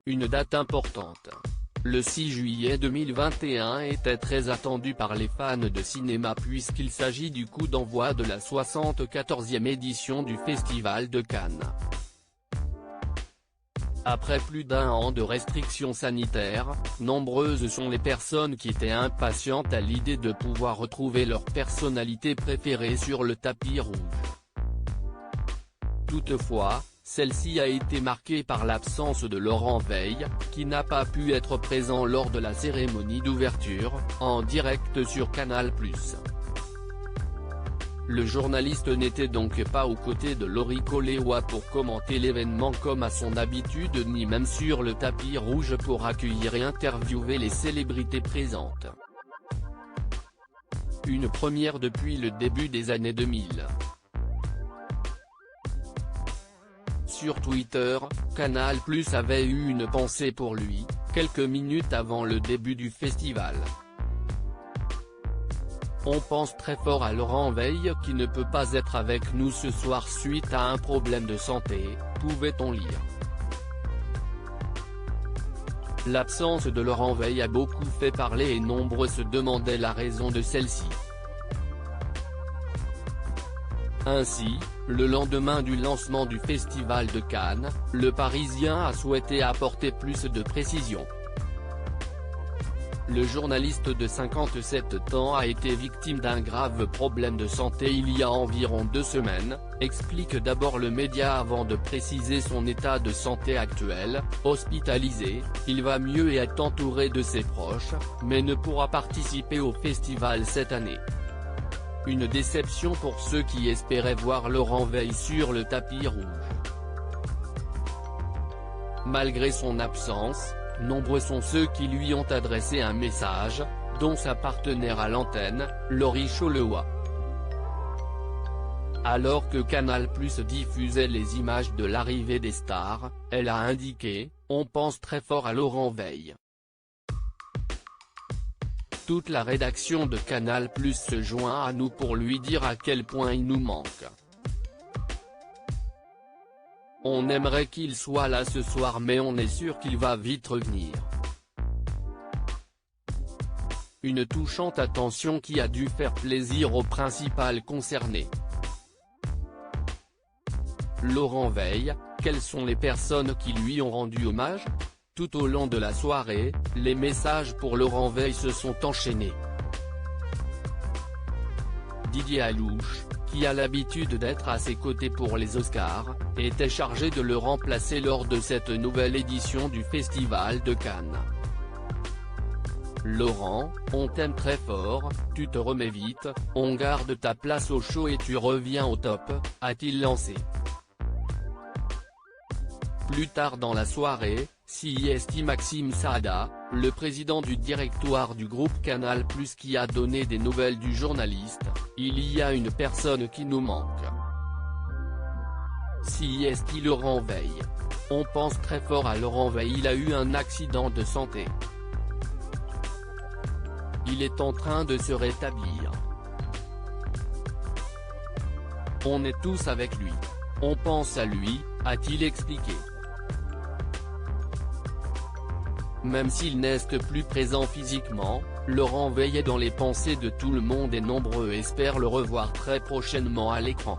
Une date importante. Le 6 juillet 2021 était très attendu par les fans de cinéma puisqu'il s'agit du coup d'envoi de la 74e édition du Festival de Cannes. Après plus d'un an de restrictions sanitaires, nombreuses sont les personnes qui étaient impatientes à l'idée de pouvoir retrouver leur personnalité préférée sur le tapis rouge. Toutefois, celle-ci a été marquée par l'absence de Laurent Veil, qui n'a pas pu être présent lors de la cérémonie d'ouverture, en direct sur Canal+. Le journaliste n'était donc pas aux côtés de Laurie Coléois pour commenter l'événement comme à son habitude ni même sur le tapis rouge pour accueillir et interviewer les célébrités présentes. Une première depuis le début des années 2000. Sur Twitter, Canal+ avait eu une pensée pour lui, quelques minutes avant le début du festival. On pense très fort à Laurent Veil qui ne peut pas être avec nous ce soir suite à un problème de santé, pouvait-on lire. L'absence de Laurent Veil a beaucoup fait parler et nombreux se demandaient la raison de celle-ci. Ainsi, le lendemain du lancement du Festival de Cannes, le Parisien a souhaité apporter plus de précisions. Le journaliste de 57 ans a été victime d'un grave problème de santé il y a environ 2 semaines, explique d'abord le média avant de préciser son état de santé actuel. Hospitalisé, il va mieux et est entouré de ses proches, mais ne pourra participer au festival cette année. Une déception pour ceux qui espéraient voir Laurent Veil sur le tapis rouge. Malgré son absence, nombreux sont ceux qui lui ont adressé un message, dont sa partenaire à l'antenne, Laurie Coléois. Alors que Canal+ diffusait les images de l'arrivée des stars, elle a indiqué « On pense très fort à Laurent Veil ». Toute la rédaction de Canal+ se joint à nous pour lui dire à quel point il nous manque. On aimerait qu'il soit là ce soir mais on est sûr qu'il va vite revenir. Une touchante attention qui a dû faire plaisir au principal concerné. Laurent Veil, quelles sont les personnes qui lui ont rendu hommage ? Tout au long de la soirée, les messages pour Laurent Veil se sont enchaînés. Didier Halouche, qui a l'habitude d'être à ses côtés pour les Oscars, était chargé de le remplacer lors de cette nouvelle édition du Festival de Cannes. Laurent, on t'aime très fort, tu te remets vite, on garde ta place au show et tu reviens au top, a-t-il lancé. Plus tard dans la soirée, CIST Maxime Saada, le président du directoire du groupe Canal+, qui a donné des nouvelles du journaliste, il y a une personne qui nous manque. CIST Laurent Veil. On pense très fort à Laurent Veil, il a eu un accident de santé. Il est en train de se rétablir. On est tous avec lui. On pense à lui, a-t-il expliqué. Même s'il n'est plus présent physiquement, Laurent Veil est dans les pensées de tout le monde et nombreux espèrent le revoir très prochainement à l'écran.